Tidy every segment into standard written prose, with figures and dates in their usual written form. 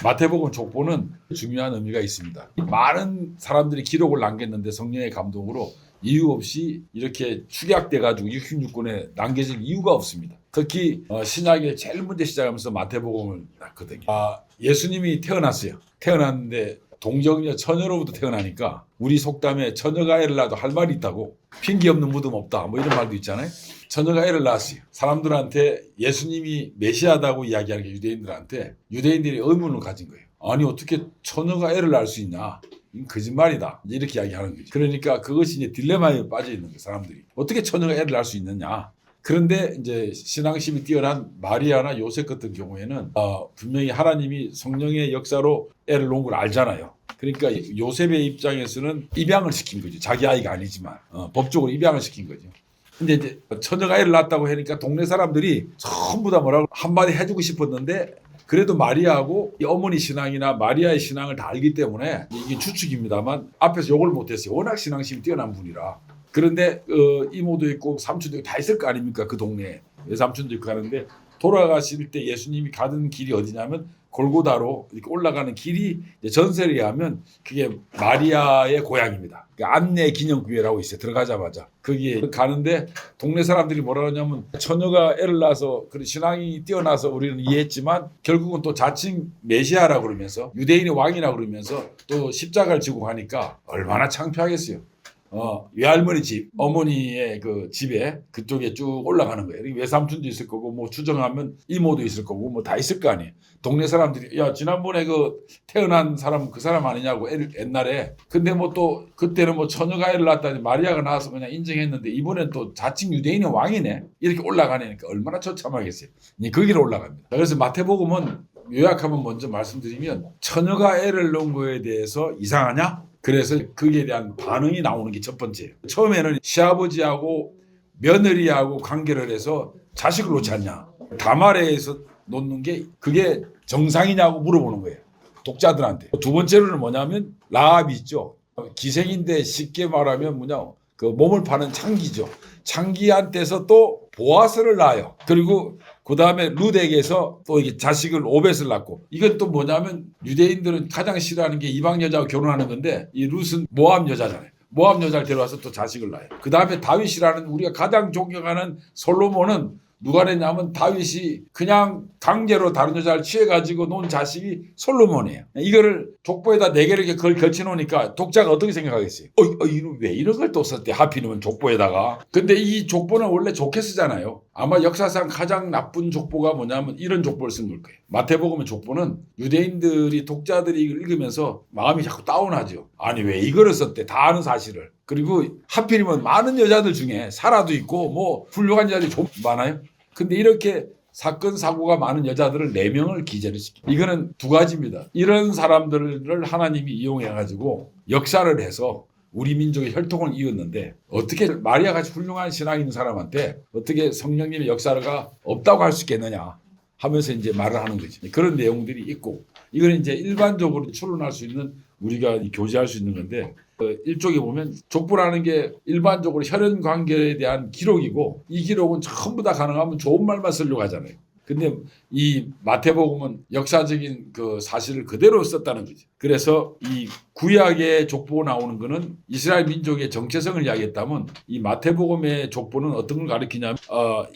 마태복음 족보는 중요한 의미가 있습니다. 많은 사람들이 기록을 남겼는데 성령의 감동으로 이유 없이 이렇게 축약돼가지고 66권에 남겨질 이유가 없습니다. 특히 신약의 제일 먼저 시작하면서 마태복음을 났거든요. 예수님이 태어났어요. 태어났는데 동정녀 처녀로부터 태어나니까 우리 속담에 처녀가 애를 낳아도 할 말이 있다고, 핑계 없는 무덤 없다 뭐 이런 말도 있잖아요. 처녀가 애를 낳았어요. 사람들한테 예수님이 메시아다고 이야기하는 게 유대인들한테 유대인들이 의문을 가진 거예요. 아니 어떻게 처녀가 애를 낳을 수 있냐? 이건 거짓말이다. 이렇게 이야기하는 거죠. 그러니까 그것이 이제 딜레마에 빠져 있는 거예요. 사람들이 어떻게 처녀가 애를 낳을 수 있느냐? 그런데 이제 신앙심이 뛰어난 마리아나 요셉 같은 경우에는 분명히 하나님이 성령의 역사로 애를 놓은 걸 알잖아요. 그러니까 요셉의 입장에서는 입양을 시킨 거죠. 자기 아이가 아니지만 법적으로 입양을 시킨 거죠. 근데 이제 처녀가 애를 낳았다고 하니까 동네 사람들이 전부 다 뭐라고 한마디 해주고 싶었는데, 그래도 마리아하고 이 어머니 신앙이나 마리아의 신앙을 다 알기 때문에, 이게 추측입니다만 앞에서 욕을 못했어요. 워낙 신앙심이 뛰어난 분이라. 그런데 이모도 있고 삼촌도 있고 다 있을 거 아닙니까? 그 동네에 외삼촌도 있고 하는데, 돌아가실 때 예수님이 가던 길이 어디냐면 골고다로 이렇게 올라가는 길이 전설에 의하면 그게 마리아의 고향입니다. 그러니까 안내 기념교회라고 있어요. 들어가자마자 거기에 가는데 동네 사람들이 뭐라 하냐면, 처녀가 애를 낳아서 그런 신앙이 뛰어나서 우리는 이해했지만 결국은 또 자칭 메시아라고 그러면서 유대인의 왕이라고 그러면서 또 십자가를 지고 가니까 얼마나 창피하겠어요. 외할머니 집, 어머니의 그 집에 그쪽에 쭉 올라가는 거예요. 외삼촌도 있을 거고, 뭐 추정하면 이모도 있을 거고, 뭐 다 있을 거 아니에요. 동네 사람들이, 야, 지난번에 그 태어난 사람 그 사람 아니냐고, 옛날에. 근데 뭐 또 그때는 뭐 처녀가 애를 낳았다니 마리아가 낳아서 그냥 인정했는데, 이번엔 또 자칭 유대인의 왕이네. 이렇게 올라가니까 얼마나 처참하겠어요. 거기로 올라갑니다. 그래서 마태복음은 요약하면 먼저 말씀드리면, 처녀가 애를 낳은 거에 대해서 이상하냐? 그래서 거기에 대한 반응이 나오는 게 첫 번째예요. 처음에는 시아버지하고 며느리하고 관계를 해서 자식을 놓지 않냐. 다말에서 놓는 게 그게 정상이냐고 물어보는 거예요. 독자들한테. 두 번째로는 뭐냐면 라합이 있죠. 기생인데 쉽게 말하면 뭐냐, 그 몸을 파는 창기죠. 창기한테서 또 보아스를 낳아요. 그리고 그 다음에 룻에게서 또 이게 자식을 오벳을 낳고, 이건 또 뭐냐면 유대인들은 가장 싫어하는 게 이방 여자와 결혼하는 건데, 이 룻은 모압 여자잖아요. 모압 여자를 데려와서 또 자식을 낳아요. 그 다음에 다윗이라는 우리가 가장 존경하는 솔로몬은 누가 냈냐면, 다윗이 그냥 강제로 다른 여자를 취해가지고 놓은 자식이 솔로몬이에요. 이거를 족보에다 4개를 이렇게 걸쳐놓으니까 독자가 어떻게 생각하겠어요? 왜 이런 걸 또 썼대? 하필이면 족보에다가. 근데 이 족보는 원래 좋게 쓰잖아요. 아마 역사상 가장 나쁜 족보가 뭐냐면 이런 족보를 쓴 걸 거예요. 마태복음의 족보는 유대인들이, 독자들이 이걸 읽으면서 마음이 자꾸 다운하죠. 아니 왜 이거를 썼대? 다 아는 사실을. 그리고 하필이면 많은 여자들 중에 사라도 있고 뭐 훌륭한 여자들이 좀 많아요. 근데 이렇게 사건 사고가 많은 여자들을 4명을 기재를 시킵니다. 이거는 두 가지입니다. 이런 사람들을 하나님이 이용해가지고 역사를 해서 우리 민족의 혈통을 이었는데, 어떻게 마리아 같이 훌륭한 신앙 있는 사람한테 어떻게 성령님의 역사가 없다고 할 수 있겠느냐 하면서 이제 말을 하는 거지. 그런 내용들이 있고, 이건 이제 일반적으로 추론할 수 있는, 우리가 교제할 수 있는 건데, 일종에 보면 족보라는 게 일반적으로 혈연 관계에 대한 기록이고, 이 기록은 전부 다 가능하면 좋은 말만 쓰려고 하잖아요. 근데 이 마태복음은 역사적인 그 사실을 그대로 썼다는 거지. 그래서 이 구약의 족보 나오는 거는 이스라엘 민족의 정체성을 이야기했다면, 이 마태복음의 족보는 어떤 걸 가리키냐면,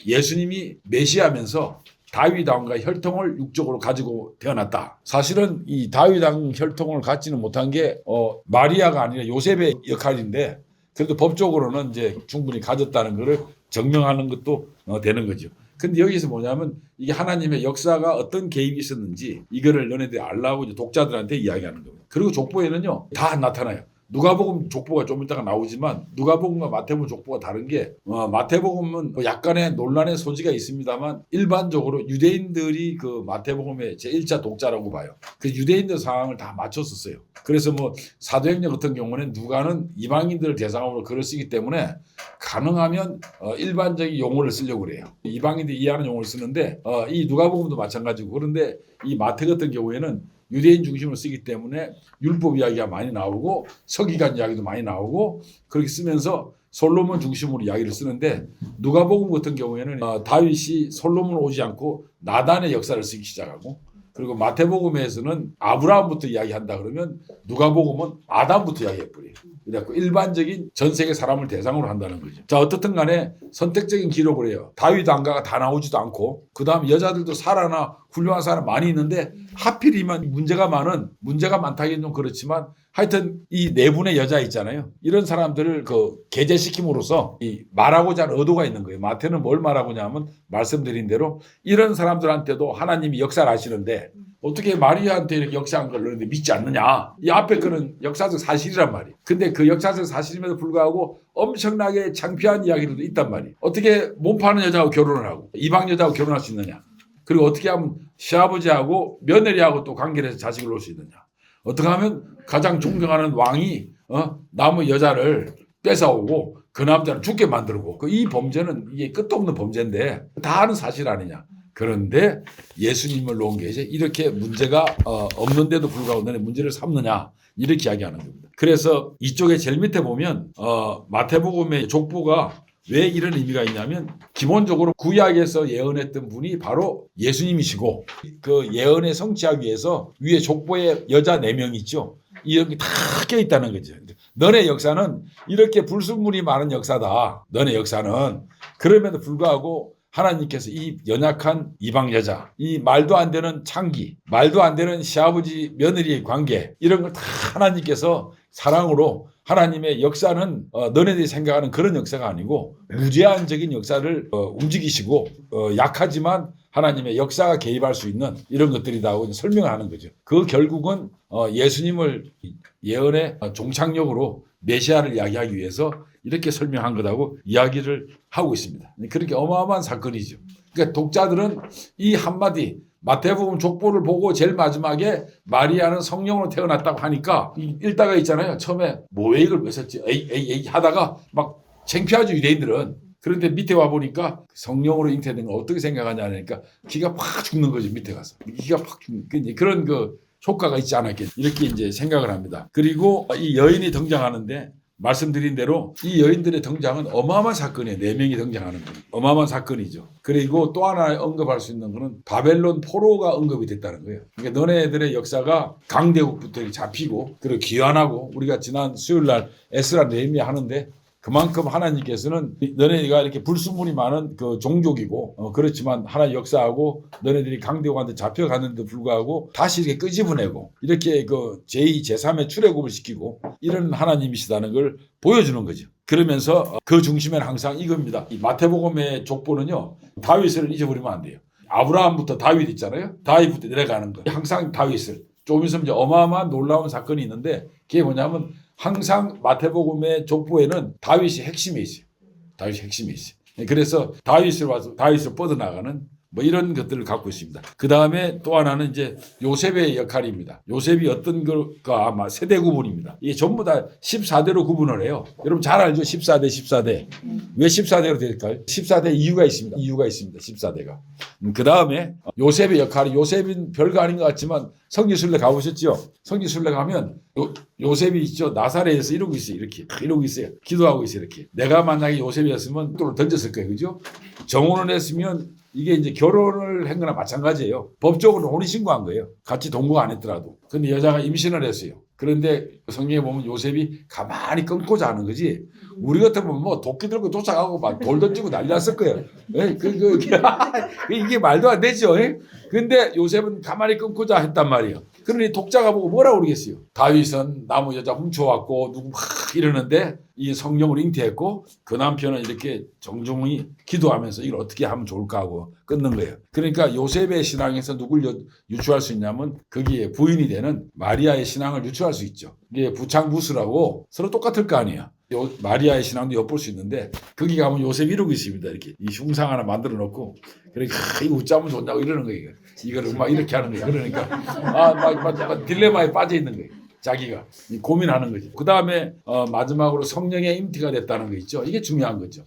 예수님이 메시아면서 다윗 왕과 혈통을 육적으로 가지고 태어났다. 사실은 이 다윗 왕 혈통을 갖지는 못한 게 마리아가 아니라 요셉의 역할인데, 그래도 법적으로는 이제 충분히 가졌다는 것을 증명하는 것도 되는 거죠. 근데 여기서 뭐냐면, 이게 하나님의 역사가 어떤 개입이 있었는지 이거를 너네들이 알라고 이제 독자들한테 이야기하는 겁니다. 그리고 족보에는요 다 나타나요. 누가복음 족보가 좀 이따가 나오지만, 누가복음과 마태복음 족보가 다른 게, 마태복음은 뭐 약간의 논란의 소지가 있습니다만 일반적으로 유대인들이 그 마태복음의 제1차 독자라고 봐요. 그 유대인들 상황을 다 맞췄었어요. 그래서 뭐 사도행전 같은 경우는 누가는 이방인들을 대상으로 글을 쓰기 때문에 가능하면 일반적인 용어를 쓰려고 그래요. 이방인들이 이해하는 용어를 쓰는데, 이 누가복음도 마찬가지고. 그런데 이 마태 같은 경우에는 유대인 중심으로 쓰기 때문에 율법 이야기가 많이 나오고 서기관 이야기도 많이 나오고, 그렇게 쓰면서 솔로몬 중심으로 이야기를 쓰는데, 누가복음 같은 경우에는 다윗이 솔로몬을 오지 않고 나단의 역사를 쓰기 시작하고, 그리고 마태복음에서는 아브라함부터 이야기한다 그러면 누가복음은 아담부터 이야기해버려요. 그래갖고 일반적인 전 세계 사람을 대상으로 한다는 거죠. 자, 어떻든 간에 선택적인 기록을 해요. 다윗 왕가가 다 나오지도 않고 그 다음 여자들도 사라나 훌륭한 사람 많이 있는데 하필이면 문제가 많다기는 좀 그렇지만 하여튼 이 네 분의 여자 있잖아요. 이런 사람들을 게재시킴으로써 이 말하고자 하는 의도가 있는 거예요. 마태는 뭘 말하고자 하면 말씀드린 대로 이런 사람들한테도 하나님이 역사를 하시는데 어떻게 마리아한테 이렇게 역사한 걸 너희들 믿지 않느냐. 이 앞에 그는 역사적 사실이란 말이에요. 근데 그 역사적 사실임에도 불구하고 엄청나게 창피한 이야기들도 있단 말이에요. 어떻게 몸 파는 여자하고 결혼을 하고 이방 여자하고 결혼할 수 있느냐. 그리고 어떻게 하면 시아버지하고 며느리하고 또 관계를 해서 자식을 놓을 수 있느냐. 어떻게 하면 가장 존경하는 왕이 남의 여자를 뺏어오고 그 남자를 죽게 만들고 이 범죄는 이게 끝도 없는 범죄인데 다 아는 사실 아니냐. 그런데 예수님을 놓은 게 이제 이렇게 문제가 없는데도 불구하고 너네 문제를 삼느냐 이렇게 이야기하는 겁니다. 그래서 이쪽에 제일 밑에 보면 마태복음의 족보가 왜 이런 의미가 있냐면 기본적으로 구약에서 예언했던 분이 바로 예수님이시고 그 예언에 성취하기 위해서 위에 족보에 여자 4명 있죠. 이렇게 다 껴있다는 거죠. 너네 역사는 이렇게 불순물이 많은 역사다. 너네 역사는. 그럼에도 불구하고 하나님께서 이 연약한 이방 여자, 이 말도 안 되는 창기, 말도 안 되는 시아버지 며느리의 관계 이런 걸 다 하나님께서 사랑으로 하나님의 역사는 너네들이 생각하는 그런 역사가 아니고 무제한적인 역사를 움직이시고 약하지만 하나님의 역사가 개입할 수 있는 이런 것들이라고 설명하는 거죠. 그 결국은 예수님을 예언의 종착역으로 메시아를 이야기하기 위해서 이렇게 설명한 거라고 이야기를 하고 있습니다. 그렇게 어마어마한 사건이죠. 그러니까 독자들은 이 한마디 마태복음 족보를 보고 제일 마지막에 마리아는 성령으로 태어났다고 하니까 읽다가 있잖아요. 처음에 왜 이걸 왜 썼지? 에이 하다가 막 창피하죠 유대인들은. 그런데 밑에 와 보니까 성령으로 잉태된 걸 어떻게 생각하냐 하니까 기가 팍 죽는 거죠. 밑에 가서 기가 팍 죽는 그런 효과가 있지 않았겠 이렇게 이제 생각을 합니다. 그리고 이 여인이 등장하는데 말씀드린 대로 이 여인들의 등장은 어마어마한 사건이에요. 4명이 등장하는 건 어마어마한 사건이죠. 그리고 또 하나 언급할 수 있는 거는 바벨론 포로가 언급이 됐다는 거예요. 그러니까 너네들의 역사가 강대국부터 잡히고 그리고 귀환하고 우리가 지난 수요일 날 에스라 느헤미야 하는데 그만큼 하나님께서는 너네가 이렇게 불순물이 많은 그 종족이고 그렇지만 하나님 역사하고 너네들이 강대국한테 잡혀가는데도 불구하고 다시 이렇게 끄집어내고 이렇게 그 제2, 제3의 출애굽을 시키고 이런 하나님이시다는 걸 보여주는 거죠. 그러면서 그 중심에는 항상 이겁니다. 이 마태복음의 족보는요. 다윗을 잊어버리면 안 돼요. 아브라함부터 다윗 있잖아요. 다윗부터 내려가는 거. 항상 다윗을. 조금 있으면 이제 어마어마한 놀라운 사건이 있는데 그게 뭐냐면 항상 마태복음의 족보에는 다윗이 핵심에 있어요. 다윗이 핵심에 있어요. 그래서 다윗을 뻗어나가는 이런 것들을 갖고 있습니다. 그 다음에 또 하나는 이제 요셉의 역할입니다. 요셉이 어떤 걸까 아마 세대 구분입니다. 이게 전부 다 14대로 구분을 해요. 여러분 잘 알죠? 14대. 왜 14대로 될까요? 14대 이유가 있습니다. 14대가. 그 다음에 요셉의 역할이 요셉은 별거 아닌 것 같지만 성지순례 가보셨죠? 성지순례 가면 요셉이 있죠. 나사렛에서 이러고 있어요. 이러고 있어요. 기도하고 있어요. 이렇게. 내가 만약에 요셉이었으면 또 던졌을 거예요. 그죠? 정혼을 했으면 이게 이제 결혼을 한 거나 마찬가지예요. 법적으로 혼인신고한 거예요. 같이 동거 안 했더라도. 근데 여자가 임신을 했어요. 그런데 성경에 보면 요셉이 가만히 끊고 자는 거지. 우리 같으면 도끼 들고 쫓아가고 막 돌 던지고 난리 났을 거예요. 이게 말도 안 되죠. 근데 요셉은 가만히 끊고 자 했단 말이에요. 그러니 독자가 보고 뭐라고 그러겠어요. 다윗은 나무 여자 훔쳐왔고 누구 막 이러는데 이 성령을 잉태했고 그 남편은 이렇게 정중히 기도하면서 이걸 어떻게 하면 좋을까 하고 끊는 거예요. 그러니까 요셉의 신앙에서 누굴 유추할 수 있냐면 거기에 부인이 되는 마리아의 신앙을 유추할 수 있죠. 이게 부창부수라고 서로 똑같을 거 아니에요. 마리아의 신앙도 엿볼 수 있는데 거기 가면 요셉이 이러고 있습니다. 이렇게 이 흉상 하나 만들어 놓고 그러니까 이거 웃자면 좋냐고 이러는 거예요. 이거를 막 이렇게 하는 거예요. 그러니까 막 딜레마에 빠져 있는 거예요. 자기가 고민하는 거죠. 그 다음에 마지막으로 성령의 임티가 됐다는 거 있죠. 이게 중요한 거죠.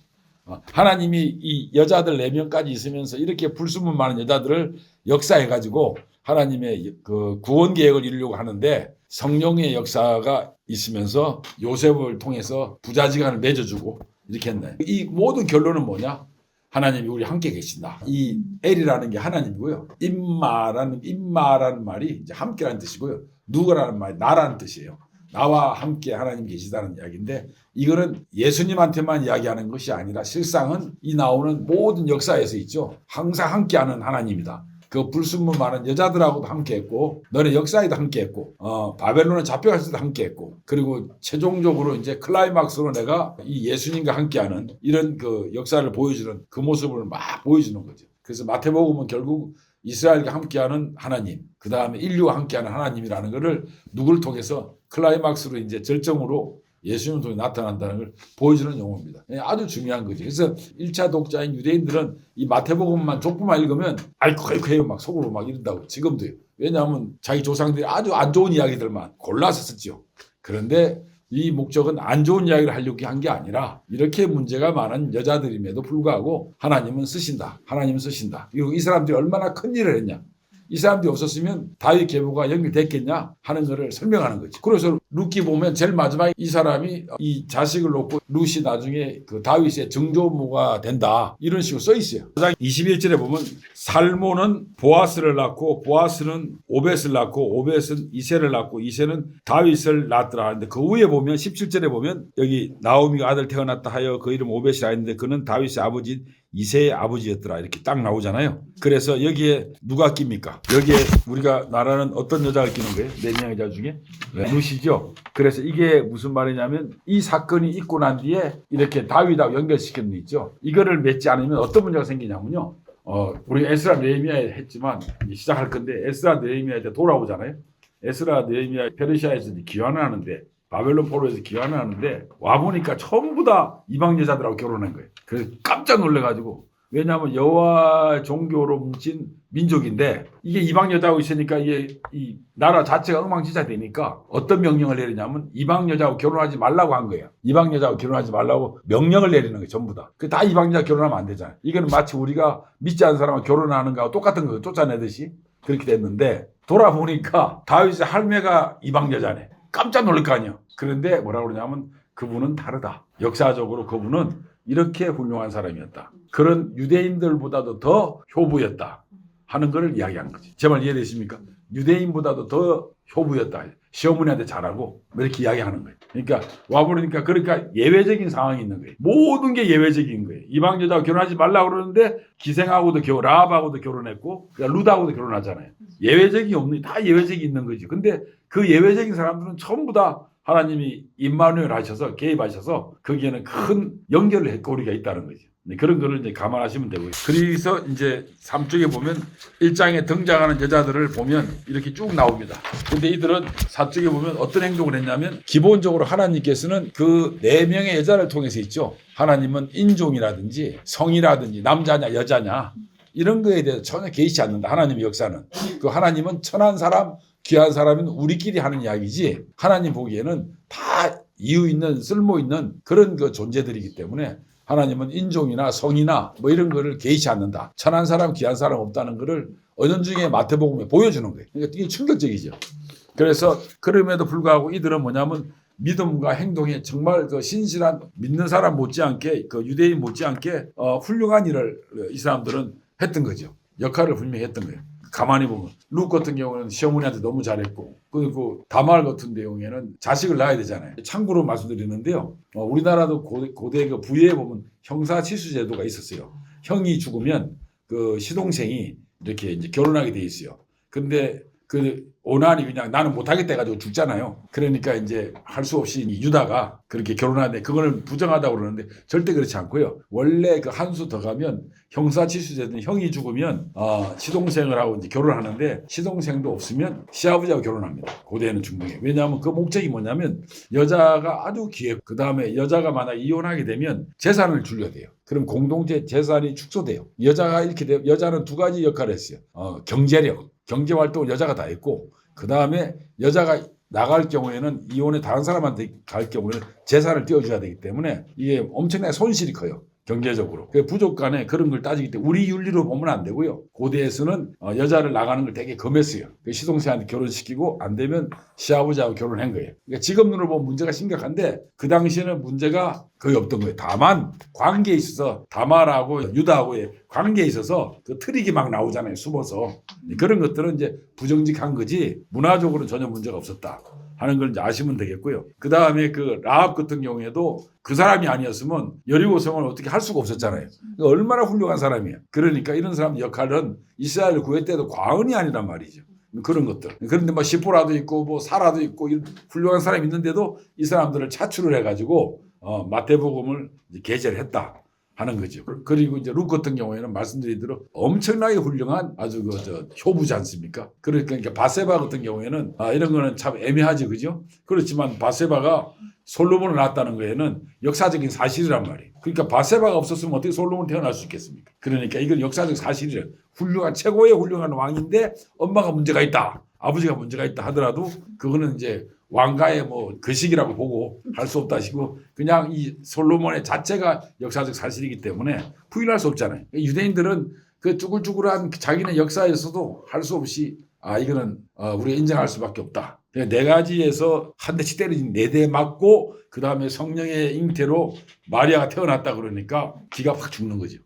하나님이 이 여자들 4명까지 있으면서 이렇게 불순물 많은 여자들을 역사해가지고 하나님의 그 구원 계획을 이루려고 하는데 성령의 역사가 있으면서 요셉을 통해서 부자지간을 맺어주고 이렇게 했네. 이 모든 결론은 뭐냐? 하나님이 우리 함께 계신다. 이 엘이라는 게 하나님이고요. 임마라는 말이 이제 함께라는 뜻이고요. 누구라는 말이 나라는 뜻이에요. 나와 함께 하나님 계시다는 이야기인데 이거는 예수님한테만 이야기하는 것이 아니라 실상은 이 나오는 모든 역사에서 있죠. 항상 함께하는 하나님이다. 그 불순물 많은 여자들하고도 함께했고 너네 역사에도 함께했고 바벨론에 잡혀갈 때도 함께했고 그리고 최종적으로 이제 클라이막스로 내가 이 예수님과 함께하는 이런 그 역사를 보여주는 그 모습을 막 보여주는 거죠. 그래서 마태복음은 결국 이스라엘과 함께하는 하나님, 그 다음에 인류와 함께하는 하나님이라는 것을 누구를 통해서 클라이막스로 이제 절정으로 예수님을 통해 나타난다는 걸 보여주는 용어입니다. 아주 중요한 거죠. 그래서 1차 독자인 유대인들은 이 마태복음만 족보만 읽으면 아이고 해요 막 속으로 막 이런다고 지금도요. 왜냐하면 자기 조상들이 아주 안 좋은 이야기들만 골라서 썼죠. 그런데 이 목적은 안 좋은 이야기를 하려고 한 게 아니라 이렇게 문제가 많은 여자들임에도 불구하고 하나님은 쓰신다. 하나님은 쓰신다. 그리고 이 사람들이 얼마나 큰 일을 했냐. 이 사람들이 없었으면 다윗 계보가 연결됐겠냐 하는 것을 설명하는 거지. 그래서 룻기 보면 제일 마지막에 이 사람이 이 자식을 놓고 룻이 나중에 그 다윗의 정조모가 된다. 이런 식으로 써 있어요. 21절에 보면 살모는 보아스를 낳고 보아스는 오벳을 낳고 오벳은 이새를 낳고 이새는 다윗을 낳더라. 근데 그 후에 보면 17절에 보면 여기 나오미가 아들 태어났다 하여 그 이름 오벳이라 했는데 그는 다윗의 아버지 이새의 아버지였더라. 이렇게 딱 나오잖아요. 그래서 여기에 누가 낍니까? 여기에 우리가 말하는 어떤 여자가 끼는 거예요? 네 명의 여자 중에? 룻이죠. 그래서 이게 무슨 말이냐면 이 사건이 있고 난 뒤에 이렇게 다윗하고 연결시키는 게 있죠. 이거를 맺지 않으면 어떤 문제가 생기냐면요. 우리 에스라 느헤미야에 했지만 시작할 건데 에스라 느헤미야에 돌아오잖아요. 에스라 느헤미야 페르시아에서 귀환을 하는데 바벨론 포로에서 귀환을 하는데 와보니까 전부 다 이방 여자들하고 결혼한 거예요. 그래서 깜짝 놀래가지고 왜냐하면 여호와 종교로 뭉친 민족인데 이게 이방 여자하고 있으니까 이게 이 나라 자체가 엉망진창 되니까 어떤 명령을 내리냐면 이방 여자하고 결혼하지 말라고 한 거예요. 이방 여자하고 결혼하지 말라고 명령을 내리는 거예요. 전부 다. 그 다 이방 여자 결혼하면 안 되잖아요. 이거는 마치 우리가 믿지 않는 사람하고 결혼하는 거하고 똑같은 거예요. 쫓아내듯이 그렇게 됐는데 돌아보니까 다윗의 할매가 이방 여자네. 깜짝 놀랄 거 아니에요. 그런데 뭐라고 그러냐면 그분은 다르다. 역사적으로 그분은 이렇게 훌륭한 사람이었다. 그런 유대인들보다도 더 효부였다 하는 것을 이야기한 거지. 제 말 이해되십니까? 유대인보다도 더 효부였다. 시어머니한테 잘하고 이렇게 이야기하는 거예요. 그러니까 와보니까 그러니까 예외적인 상황이 있는 거예요. 모든 게 예외적인 거예요. 이방 여자하고 결혼하지 말라고 그러는데 기생하고도 라합하고도 결혼했고 룻하고도 결혼하잖아요. 예외적이 없는 다 예외적이 있는 거지. 근데 그 예외적인 사람들은 전부 다 하나님이 임마누엘 하셔서 개입하셔서 거기에는 큰 연결을 했고리가 있다는 거죠. 그런 거를 이제 감안하시면 되고요. 그래서 이제 3쪽에 보면 1장에 등장하는 여자들을 보면 이렇게 쭉 나옵니다. 근데 이들은 4쪽에 보면 어떤 행동을 했냐면 기본적으로 하나님께서는 그 4명의 여자를 통해서 있죠. 하나님은 인종이라든지 성이라든지 남자냐 여자냐 이런 거에 대해서 전혀 개의치 않는다. 하나님의 역사는. 그 하나님은 천한 사람 귀한 사람은 우리끼리 하는 이야기지 하나님 보기에는 다 이유 있는 쓸모 있는 그런 그 존재들이기 때문에 하나님은 인종이나 성이나 뭐 이런 거를 개의치 않는다. 천한 사람 귀한 사람 없다는 거를 은연중에 마태복음에 보여주는 거예요. 그러니까 이게 충격적이죠. 그래서 그럼에도 불구하고 이들은 뭐냐면 믿음과 행동에 정말 그 신실한 믿는 사람 못지않게 그 유대인 못지않게 훌륭한 일을 이 사람들은 했던 거죠. 역할을 분명히 했던 거예요. 가만히 보면 룻 같은 경우는 시어머니한테 너무 잘했고 그리고 다말 같은 내용에는 자식을 낳아야 되잖아요. 참고로 말씀드리는데요. 우리나라도 고대 그 부에 보면 형사치수 제도가 있었어요. 형이 죽으면 그 시동생이 이렇게 이제 결혼하게 돼 있어요. 근데 그 오난이 그냥 나는 못하겠다 해가지고 죽잖아요. 그러니까 이제 할 수 없이 유다가 그렇게 결혼하는데 그걸 부정하다고 그러는데 절대 그렇지 않고요. 원래 그 한 수 더 가면 형사치수제도는 형이 죽으면 시동생을 하고 이제 결혼하는데 시동생도 없으면 시아버지하고 결혼합니다. 고대에는 중동에. 왜냐하면 그 목적이 뭐냐면 여자가 아주 귀해. 그 다음에 여자가 만약 이혼하게 되면 재산을 줄여야 돼요. 그럼 공동체 재산이 축소돼요. 여자가 이렇게 되면 여자는 두 가지 역할을 했어요. 경제력. 경제활동을 여자가 다 했고 그 다음에 여자가 나갈 경우에는 이혼해 다른 사람한테 갈 경우에는 재산을 떼어줘야 되기 때문에 이게 엄청나게 손실이 커요. 경제적으로. 그 부족 간에 그런 걸 따지기 때문에 우리 윤리로 보면 안 되고요. 고대에서는 여자를 나가는 걸 되게 금했어요. 그 시동생한테 결혼시키고 안 되면 시아버지하고 결혼한 거예요. 그러니까 지금으로 보면 문제가 심각한데 그 당시에는 문제가 거의 없던 거예요. 다만 관계에 있어서 다말하고 유다하고의 관계에 있어서 그 트릭이 막 나오잖아요. 숨어서. 그런 것들은 이제 부정직한 거지 문화적으로는 전혀 문제가 없었다 하는 걸 이제 아시면 되겠고요. 그 다음에 그 라합 같은 경우에도 그 사람이 아니었으면 여리고성을 어떻게 할 수가 없었잖아요. 그러니까 얼마나 훌륭한 사람이에요. 그러니까 이런 사람 역할은 이스라엘 구할 때도 과언이 아니란 말이죠. 그런 것들. 그런데 뭐 시포라도 있고 뭐 사라도 있고 이런 훌륭한 사람이 있는데도 이 사람들을 차출을 해가지고 마태복음을 게재를 했다 하는 거죠. 그리고 이제 룻 같은 경우에는 말씀드린 대로 엄청나게 훌륭한 아주 효부지 않습니까? 그러니까 바세바 같은 경우에는 이런 거는 참 애매하지, 그죠? 그렇지만 바세바가 솔로몬을 낳았다는 거에는 역사적인 사실이란 말이에요. 그러니까 바세바가 없었으면 어떻게 솔로몬이 태어날 수 있겠습니까? 그러니까 이건 역사적 사실이에요. 훌륭한 최고의 훌륭한 왕인데 엄마가 문제가 있다, 아버지가 문제가 있다 하더라도 그거는 이제 왕가의 뭐 거식이라고 보고 할 수 없다 하시고 그냥 이 솔로몬의 자체가 역사적 사실이기 때문에 부인할 수 없잖아요. 유대인들은 그 쭈글쭈글한 자기네 역사에서도 할 수 없이 이거는 우리가 인정할 수밖에 없다. 네 가지에서 한 대씩 때리진 4대 맞고 그 다음에 성령의 잉태로 마리아가 태어났다 그러니까 기가 확 죽는 거죠.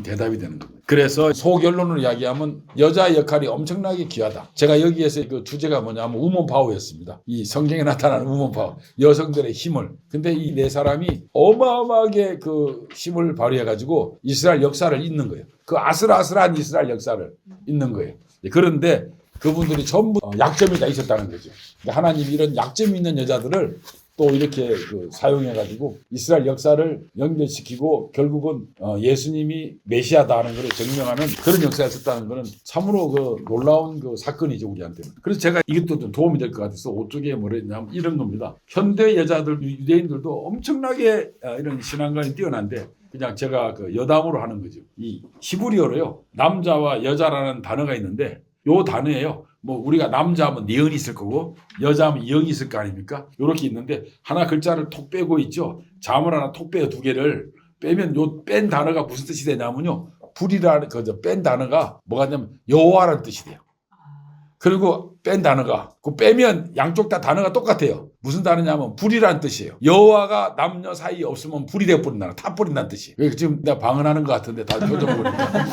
대답이 되는 겁니다. 그래서 소결론으로 이야기하면 여자의 역할이 엄청나게 귀하다. 제가 여기에서 그 주제가 뭐냐면 우먼 파워였습니다. 이 성경에 나타나는 우먼 파워, 여성들의 힘을. 근데 이 4사람이 어마어마하게 그 힘을 발휘해가지고 이스라엘 역사를 잇는 거예요. 그 아슬아슬한 이스라엘 역사를 잇는 거예요. 그런데 그분들이 전부 약점이 다 있었다는 거죠. 그러니까 하나님이 이런 약점이 있는 여자들을 또 이렇게 사용해가지고 이스라엘 역사를 연결시키고 결국은 예수님이 메시아다 하는 것을 증명하는 그런 역사가 있었다는 것은 참으로 놀라운 사건이죠, 우리한테는. 그래서 제가 이것도 좀 도움이 될 것 같아서 오쪽에 뭐라 했냐면 이런 겁니다. 현대 여자들, 유대인들도 엄청나게 이런 신앙관이 뛰어난데 그냥 제가 여담으로 하는 거죠. 이 히브리어로요, 남자와 여자라는 단어가 있는데 요 단어예요. 뭐 우리가 남자하면 니은이 있을 거고 여자하면 이응이 있을 거 아닙니까? 요렇게 있는데 하나 글자를 톡 빼고 있죠. 자물 하나 톡 빼요. 2개를 빼면 요 뺀 단어가 무슨 뜻이 되냐면요. 불이라는 뺀 단어가 뭐가 되냐면 여호와라는 뜻이 돼요. 그리고 뺀 단어가 그 빼면 양쪽 다 단어가 똑같아요. 무슨 단어냐면 불이라는 뜻이에요. 여호와가 남녀 사이에 없으면 불이 되어버린다는, 타버린다는 뜻이에요. 지금 내가 방언하는 것 같은데 다 표정 보니까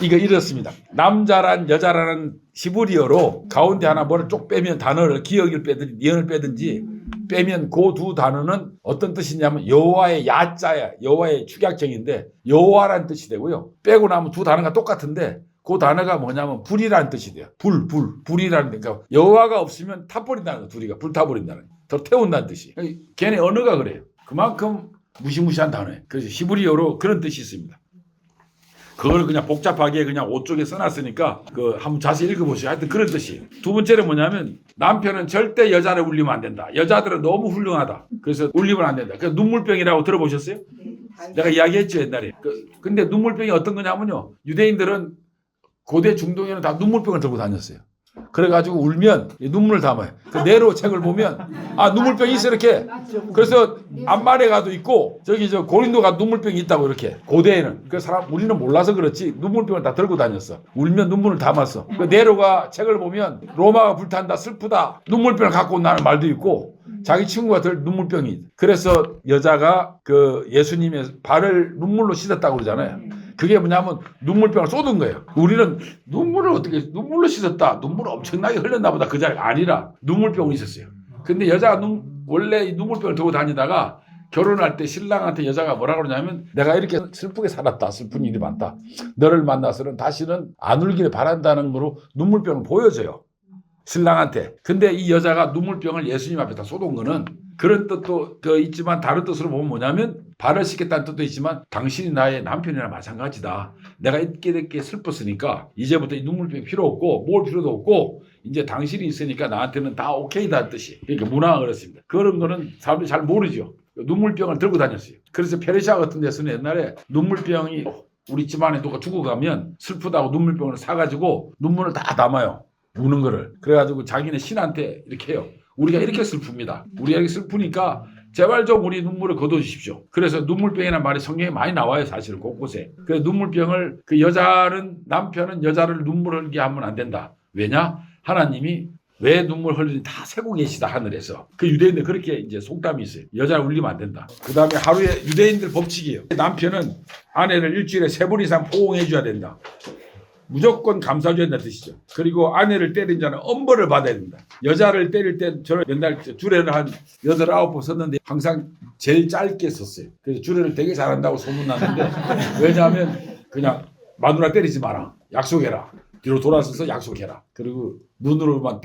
이거 이렇습니다. 남자란 여자라는 히브리어로 가운데 하나 뭐를 쪽 빼면 단어를 기억을 빼든지 니은을 빼든지 빼면 그 2 단어는 어떤 뜻이냐면 여호와의 야자야, 여호와의 축약정인데 여호와라는 뜻이 되고요. 빼고 나면 2 단어가 똑같은데 그 단어가 뭐냐면 불이라는 뜻이 돼요. 불이라는 뜻. 그러니까 여호와가 없으면 타버린다는 거, 둘이가 불타버린다는 거. 더 태운다는 뜻이. 걔네 언어가 그래요. 그만큼 무시무시한 단어예요. 그래서 히브리어로 그런 뜻이 있습니다. 그걸 그냥 복잡하게 그냥 5쪽에 써놨으니까 한번 자세히 읽어보시죠. 하여튼 그런 뜻이에요. 2번째는 뭐냐면 남편은 절대 여자를 울리면 안 된다. 여자들은 너무 훌륭하다. 그래서 울리면 안 된다. 그래서 눈물병이라고 들어보셨어요? 내가 이야기했죠, 옛날에. 근데 눈물병이 어떤 거냐면요. 유대인들은 고대 중동에는 다 눈물병을 들고 다녔어요. 그래가지고 울면 눈물을 담아요. 그 네로 책을 보면 눈물병이 있어 이렇게. 그래서 암마레가도 있고 저기 고린도가 눈물병이 있다고 이렇게 고대에는. 그 사람 우리는 몰라서 그렇지 눈물병을 다 들고 다녔어. 울면 눈물을 담았어. 그 네로가 책을 보면 로마가 불탄다, 슬프다, 눈물병을 갖고 온다는 말도 있고 자기 친구가 들 눈물병이. 그래서 여자가 예수님의 발을 눈물로 씻었다고 그러잖아요. 그게 뭐냐면 눈물병을 쏟은 거예요. 우리는 눈물로 씻었다, 눈물을 엄청나게 흘렸나 보다, 그 자리가 아니라 눈물병이 있었어요. 근데 여자가 원래 이 눈물병을 들고 다니다가 결혼할 때 신랑한테 여자가 뭐라 그러냐면 내가 이렇게 슬프게 살았다, 슬픈 일이 많다, 너를 만나서는 다시는 안 울기를 바란다는 거로 눈물병을 보여줘요, 신랑한테. 근데 이 여자가 눈물병을 예수님 앞에 다 쏟은 거는 그런 뜻도 있지만 다른 뜻으로 보면 뭐냐면 발을 씻겠다는 뜻도 있지만 당신이 나의 남편이나 마찬가지다. 내가 이렇게 슬펐으니까 이제부터 이 눈물병이 필요 없고 모을 필요도 없고 이제 당신이 있으니까 나한테는 다 오케이다 뜻이. 그러니까 문화가 그렇습니다. 그런 거는 사람들이 잘 모르죠. 눈물병을 들고 다녔어요. 그래서 페르시아 같은 데서는 옛날에 눈물병이 우리 집안에 누가 죽어가면 슬프다고 눈물병을 사가지고 눈물을 다 담아요. 우는 거를. 그래가지고 자기네 신한테 이렇게 해요. 우리가 이렇게 슬픕니다. 우리가 이렇게 슬프니까 제발 좀 우리 눈물을 거둬주십시오. 그래서 눈물병이라는 말이 성경에 많이 나와요. 사실은 곳곳에. 그래서 눈물병을 그 남편은 여자를 눈물 흘리게 하면 안 된다. 왜냐? 하나님이 왜 눈물 흘리니 다 세고 계시다 하늘에서. 그 유대인들 그렇게 이제 속담이 있어요. 여자를 울리면 안 된다. 그 다음에 하루에 유대인들 법칙이에요. 남편은 아내를 일주일에 3번 이상 포옹해 줘야 된다. 무조건 감싸줘야 된다는 뜻이죠. 그리고 아내를 때린 자는 엄벌을 받아야 된다. 여자를 때릴 때 저는 맨날 주례를 한 8, 9번 썼는데 항상 제일 짧게 썼어요. 그래서 주례를 되게 잘한다고 소문났는데 왜냐하면 그냥 마누라 때리지 마라. 약속해라. 뒤로 돌아서서 약속해라. 그리고 눈으로만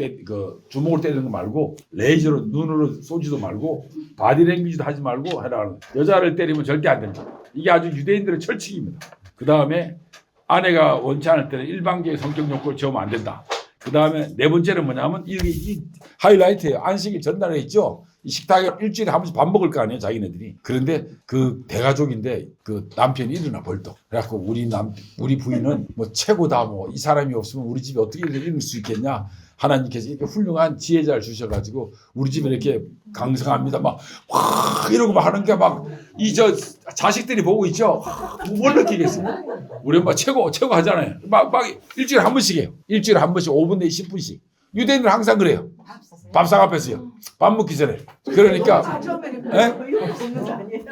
주먹을 때리는 거 말고 레이저로 눈으로 쏘지도 말고 바디랭귀지도 하지 말고 해라. 여자를 때리면 절대 안 된다. 이게 아주 유대인들의 철칙입니다. 그 다음에 아내가 원치 않을 때는 일방적인 성적 욕구를 채우면 안 된다. 그 다음에 4번째는 뭐냐면 이 하이라이트예요. 안식일 전날에 있죠. 이 식탁에 일주일에 한 번씩 밥 먹을 거 아니에요. 자기네들이. 그런데 그 대가족인데 그 남편이 일어나 벌떡. 그래갖고 우리 부인은 뭐 최고다. 뭐 이 사람이 없으면 우리 집이 어떻게 이룰 수 있겠냐. 하나님께서 이렇게 훌륭한 지혜자를 주셔가지고 우리 집에 이렇게 강성합니다. 막 이러고 막 하는 게 막 자식들이 보고 있죠. 뭘 느끼겠어요? 우리 엄마 최고 하잖아요. 막 일주일에 한 번씩 해요. 일주일에 한 번씩 5분 내지 10분씩. 유대인들은 항상 그래요. 밥상 앞에서요. 밥 먹기 전에. 그러니까.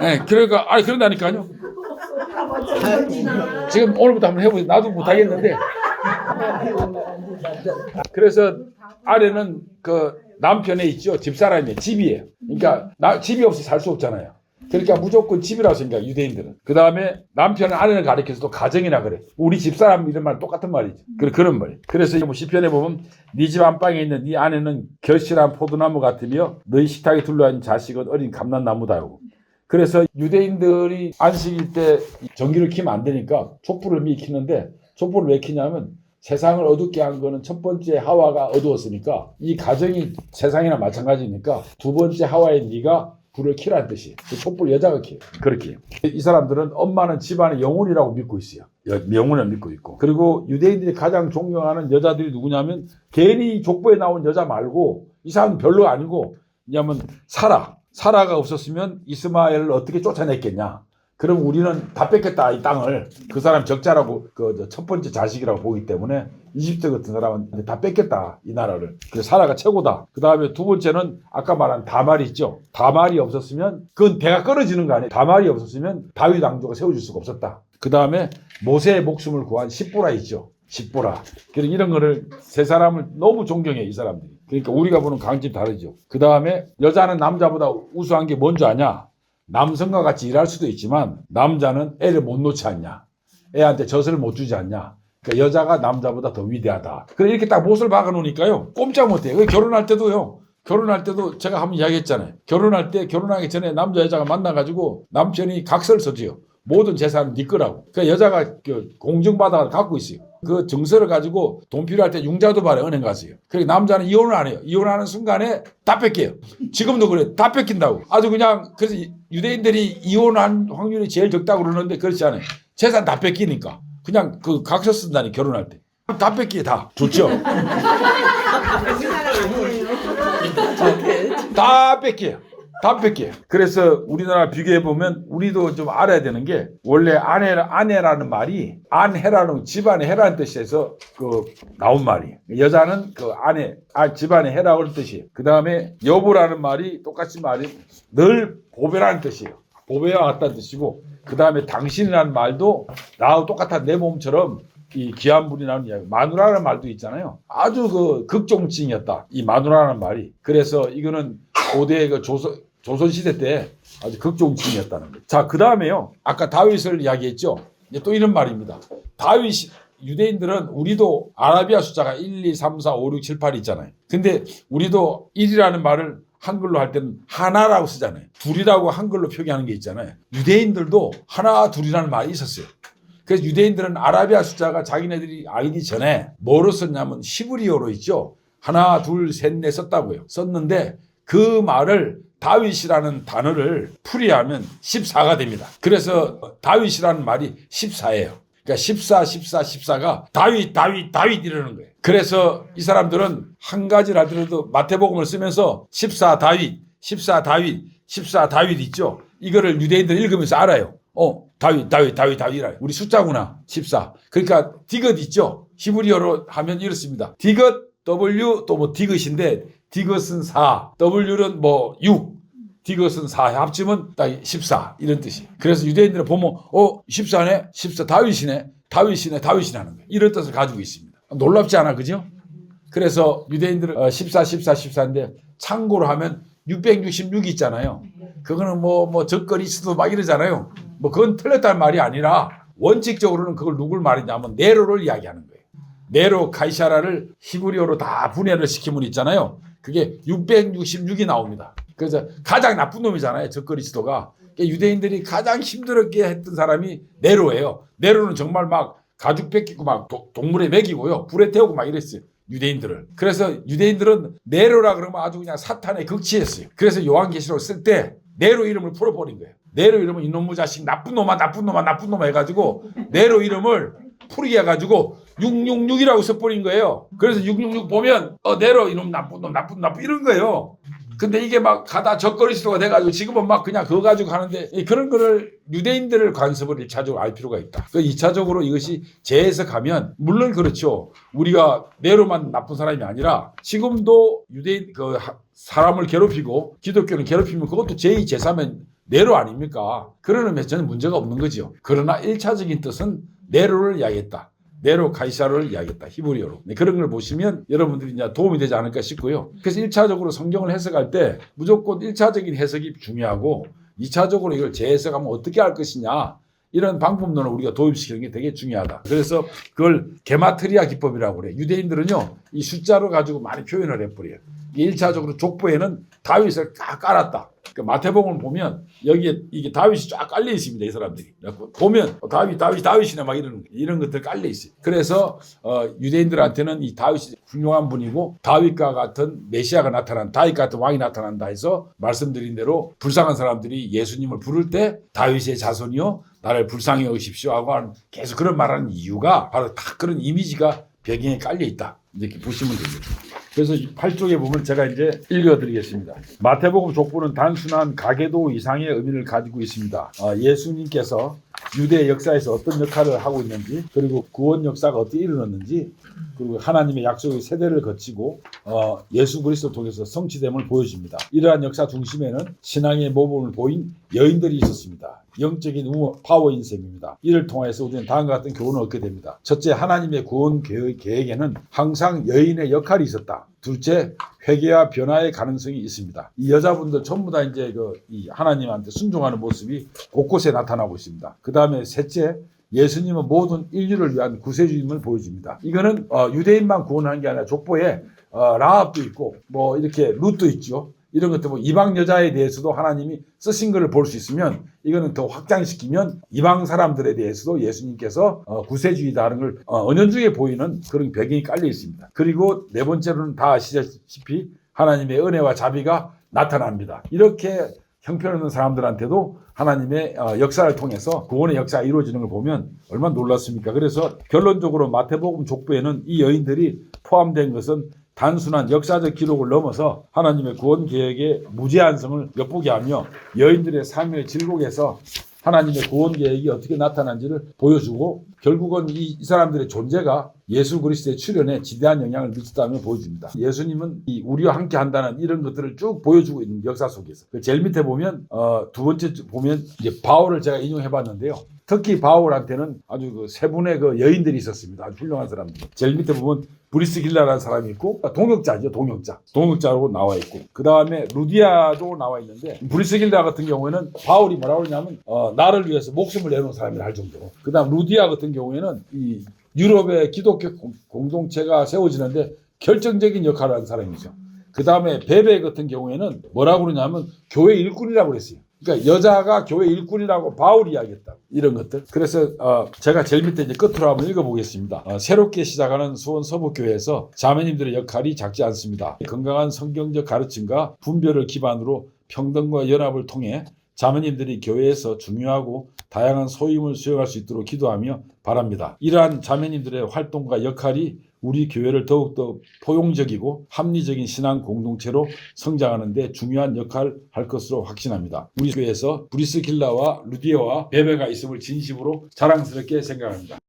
예? 그런다니까요. 지금 오늘부터 한번 해보세요. 나도 못하겠는데. 그래서 아내는 그 남편에 있죠. 집사람이에요. 집이에요. 그러니까 집이 없이 살 수 없잖아요. 그러니까 무조건 집이라고 생각해요. 유대인들은. 그 다음에 남편은 아내를 가리켜서 또 가정이라 그래. 우리 집사람 이런 말 똑같은 말이죠. 그런 말. 그래서 뭐 시편에 보면 네 집 안방에 있는 네 아내는 결실한 포도나무 같으며 너희 식탁에 둘러앉은 자식은 어린 감람나무다고. 그래서 유대인들이 안식일 때 전기를 켜면 안 되니까 촛불을 미리 켜는데 촛불을 왜 켜냐면 세상을 어둡게 한 거는 첫 번째 하와가 어두웠으니까 이 가정이 세상이나 마찬가지니까 두 번째 하와의 네가 불을 켜라는 뜻이에요. 그 촛불 여자가 켜요. 그렇게. 이 사람들은 엄마는 집안의 영혼이라고 믿고 있어요. 영혼을 믿고 있고. 그리고 유대인들이 가장 존경하는 여자들이 누구냐면 괜히 족보에 나온 여자 말고 이 사람은 별로 아니고 왜냐하면 사라가 없었으면 이스마엘을 어떻게 쫓아냈겠냐. 그럼 우리는 다 뺏겼다 이 땅을. 그 사람 적자라고 첫 번째 자식이라고 보기 때문에 이집트 같은 사람은 다 뺏겼다 이 나라를. 그래서 사라가 최고다. 그 다음에 두 번째는 아까 말한 다말이 있죠. 다말이 없었으면 그건 대가 끊어지는 거 아니에요. 다말이 없었으면 다윗 왕조가 세워질 수가 없었다. 그 다음에 모세의 목숨을 구한 십보라 있죠. 십보라. 그러니까 이런 거를 세 사람을 너무 존경해 이 사람들이. 그러니까 우리가 보는 강집 다르죠. 그 다음에 여자는 남자보다 우수한 게 뭔지 아냐? 남성과 같이 일할 수도 있지만 남자는 애를 못 놓지 않냐. 애한테 젖을 못 주지 않냐. 그러니까 여자가 남자보다 더 위대하다. 그래 이렇게 딱 못을 박아놓으니까요. 꼼짝 못해요. 결혼할 때도요. 제가 한번 이야기했잖아요. 결혼하기 전에 남자 여자가 만나가지고 남편이 각서를 써줘요. 모든 재산은 네 거라고. 그러니까 여자가 공증받아 갖고 있어요. 그 증서를 가지고 돈 필요할 때 융자도 발에 은행 가세요. 그리고 남자는 이혼을 안 해요. 이혼하는 순간에 다 뺏겨요. 지금도 그래. 다 뺏긴다고. 아주 그냥 그래서 유대인들이 이혼한 확률이 제일 적다고 그러는데 그렇지 않아요. 재산 다 뺏기니까. 그냥 그 각서 쓴다니 결혼할 때. 다 뺏기에 다. 좋죠? 다 뺏겨요. 다 뺏겨요. 그래서 우리나라 비교해보면 우리도 좀 알아야 되는 게 원래 아내라는 말이 안해라는 집안의 해라는 뜻에서 나온 말이에요. 여자는 집안의 해라고 하는 뜻이에요. 그 다음에 여보라는 말이 똑같이 말이 늘 보배라는 뜻이에요. 보배와 같다는 뜻이고 그 다음에 당신이라는 말도 나하고 똑같아 내 몸처럼 이 귀한 분이 나오는 이야기. 마누라라는 말도 있잖아요. 아주 극종칭이었다. 이 마누라라는 말이. 그래서 이거는 고대의 조선시대 때 아주 극종칭이었다는 거예요. 자, 그 다음에요. 아까 다윗을 이야기했죠. 이제 또 이런 말입니다. 유대인들은 우리도 아라비아 숫자가 1, 2, 3, 4, 5, 6, 7, 8 있잖아요. 근데 우리도 1이라는 말을 한글로 할 때는 하나라고 쓰잖아요. 둘이라고 한글로 표기하는 게 있잖아요. 유대인들도 하나, 둘이라는 말이 있었어요. 그래서 유대인들은 아라비아 숫자가 자기네들이 알기 전에 뭐로 썼냐면 히브리어로 있죠. 하나, 둘, 셋, 넷 썼다고요. 썼는데 그 말을 다윗이라는 단어를 풀이하면 14가 됩니다. 그래서 다윗이라는 말이 14예요. 그러니까 14가 다윗 이러는 거예요. 그래서 이 사람들은 한 가지를 하더라도 마태복음을 쓰면서 14 다윗 14 다윗 있죠. 이거를 유대인들 읽으면서 알아요. 다윗 알아요. 우리 숫자구나. 14. 그러니까 디귿 있죠. 히브리어로 하면 이렇습니다. 디귿 W 또 뭐 디귿인데 디귿은 4, W는 뭐 6, 디귿은 4 합치면 딱 14 이런 뜻이. 그래서 유대인들은 보면 14네, 14 다윗이네 하는 거예요. 이런 뜻을 가지고 있습니다. 놀랍지 않아, 그죠? 그래서 유대인들은 14인데 참고로 하면 666 있잖아요. 그거는 뭐 적그리스도 막 이러잖아요. 뭐 그건 틀렸다는 말이 아니라 원칙적으로는 그걸 누굴 말이냐면 네로를 이야기하는 거예요. 네로 카이사라를 히브리어로 다 분해를 시키면 있잖아요. 그게 666이 나옵니다. 그래서 가장 나쁜 놈이잖아요. 적그리스도가. 유대인들이 가장 힘들게 했던 사람이 네로예요. 네로는 정말 막 가죽 뺏기고 막 동물에 먹이고요. 불에 태우고 막 이랬어요. 유대인들을. 그래서 유대인들은 네로라 그러면 아주 그냥 사탄의 극치였어요. 그래서 요한계시록 쓸 때 네로 이름을 풀어버린 거예요. 네로 이름은 이놈의 자식 나쁜 놈아 해가지고 네로 이름을 풀이게 해가지고 666이라고 써버린 거예요. 그래서 666 보면 네로 이놈 나쁜 이런 거예요. 근데 이게 막 가다 적그리스도가 돼가지고 지금은 막 그냥 그거 가지고 하는데 그런 거를 유대인들을 관습을 1차적으로 알 필요가 있다. 그 2차적으로 이것이 재해석하면 물론 그렇죠. 우리가 네로만 나쁜 사람이 아니라 지금도 유대인 사람을 괴롭히고 기독교는 괴롭히면 그것도 제2, 제3의 네로 아닙니까? 그런 의미에서 저는 문제가 없는 거죠. 그러나 1차적인 뜻은 네로를 이야기했다. 네로 카이사르를 이야기했다. 히브리어로. 네, 그런 걸 보시면 여러분들이 이제 도움이 되지 않을까 싶고요. 그래서 1차적으로 성경을 해석할 때 무조건 1차적인 해석이 중요하고 2차적으로 이걸 재해석하면 어떻게 할 것이냐. 이런 방법론을 우리가 도입시키는 게 되게 중요하다. 그래서 그걸 게마트리아 기법이라고 그래요. 유대인들은요. 이 숫자로 가지고 많이 표현을 해버려요. 1차적으로 족보에는 다윗을 깔았다. 그러니까 마태복음을 보면 여기에 이게 다윗이 쫙 깔려 있습니다. 이 사람들이 보면 다윗이네 막 이런 것들 깔려 있어요. 그래서 유대인들한테는 이 다윗이 훌륭한 분이고 다윗과 같은 메시아가 다윗 같은 왕이 나타난다 해서 말씀드린 대로 불쌍한 사람들이 예수님을 부를 때 다윗의 자손이요 나를 불쌍히 여기십시오 하고 계속 그런 말하는 이유가 바로 다 그런 이미지가 배경에 깔려 있다. 이렇게 보시면 됩니다. 그래서 8쪽에 보면 제가 이제 읽어드리겠습니다. 마태복음 족보는 단순한 가계도 이상의 의미를 가지고 있습니다. 예수님께서 유대 역사에서 어떤 역할을 하고 있는지 그리고 구원 역사가 어떻게 일어났는지 그리고 하나님의 약속의 세대를 거치고 예수 그리스도를 통해서 성취됨을 보여줍니다. 이러한 역사 중심에는 신앙의 모범을 보인 여인들이 있었습니다. 영적인 파워인 셈입니다. 이를 통해서 우리는 다음과 같은 교훈을 얻게 됩니다. 첫째, 하나님의 구원 계획에는 항상 여인의 역할이 있었다. 둘째, 회개와 변화의 가능성이 있습니다. 이 여자분들 전부 다 이제 이 하나님한테 순종하는 모습이 곳곳에 나타나고 있습니다. 그 다음에 셋째, 예수님은 모든 인류를 위한 구세주임을 보여줍니다. 이거는 유대인만 구원하는 게 아니라 족보에 라합도 있고 뭐 이렇게 룻도 있죠. 이런 것들 뭐 이방 여자에 대해서도 하나님이 쓰신 것을 볼 수 있으면 이거는 더 확장시키면 이방 사람들에 대해서도 예수님께서 구세주이다는 걸 은연중에 보이는 그런 배경이 깔려 있습니다. 그리고 네 번째로는 다 아시다시피 하나님의 은혜와 자비가 나타납니다. 이렇게 형편없는 사람들한테도 하나님의 역사를 통해서 구원의 역사가 이루어지는 걸 보면 얼마나 놀랐습니까? 그래서 결론적으로 마태복음 족보에는 이 여인들이 포함된 것은 단순한 역사적 기록을 넘어서 하나님의 구원 계획의 무제한성을 엿보게 하며 여인들의 삶의 질곡에서 하나님의 구원 계획이 어떻게 나타난지를 보여주고 결국은 이 사람들의 존재가 예수 그리스도의 출현에 지대한 영향을 미쳤다는 걸 보여줍니다. 예수님은 우리와 함께 한다는 이런 것들을 쭉 보여주고 있는 역사 속에서 제일 밑에 보면 두 번째 보면 이제 바울을 제가 인용해 봤는데요. 특히 바울한테는 아주 세 분의 여인들이 있었습니다. 아주 훌륭한 사람들. 제일 밑에 보면 브리스길라라는 사람이 있고 동역자죠. 동역자로 나와 있고 그 다음에 루디아도 나와 있는데 브리스길라 같은 경우에는 바울이 뭐라고 그러냐면 나를 위해서 목숨을 내놓은 사람이라 할 정도로 그 다음 루디아 같은 경우에는 이 유럽의 기독교 공동체가 세워지는데 결정적인 역할을 하는 사람이죠. 그 다음에 베베 같은 경우에는 뭐라고 그러냐면 교회 일꾼이라고 그랬어요. 그러니까 여자가 교회 일꾼이라고 바울이 이야기했다. 이런 것들. 그래서 제가 제일 밑에 이제 끝으로 한번 읽어보겠습니다. 새롭게 시작하는 수원 서북교회에서 자매님들의 역할이 작지 않습니다. 건강한 성경적 가르침과 분별을 기반으로 평등과 연합을 통해 자매님들이 교회에서 중요하고 다양한 소임을 수행할 수 있도록 기도하며 바랍니다. 이러한 자매님들의 활동과 역할이 우리 교회를 더욱더 포용적이고 합리적인 신앙 공동체로 성장하는 데 중요한 역할을 할 것으로 확신합니다. 우리 교회에서 브리스길라와 루디어와 베베가 있음을 진심으로 자랑스럽게 생각합니다.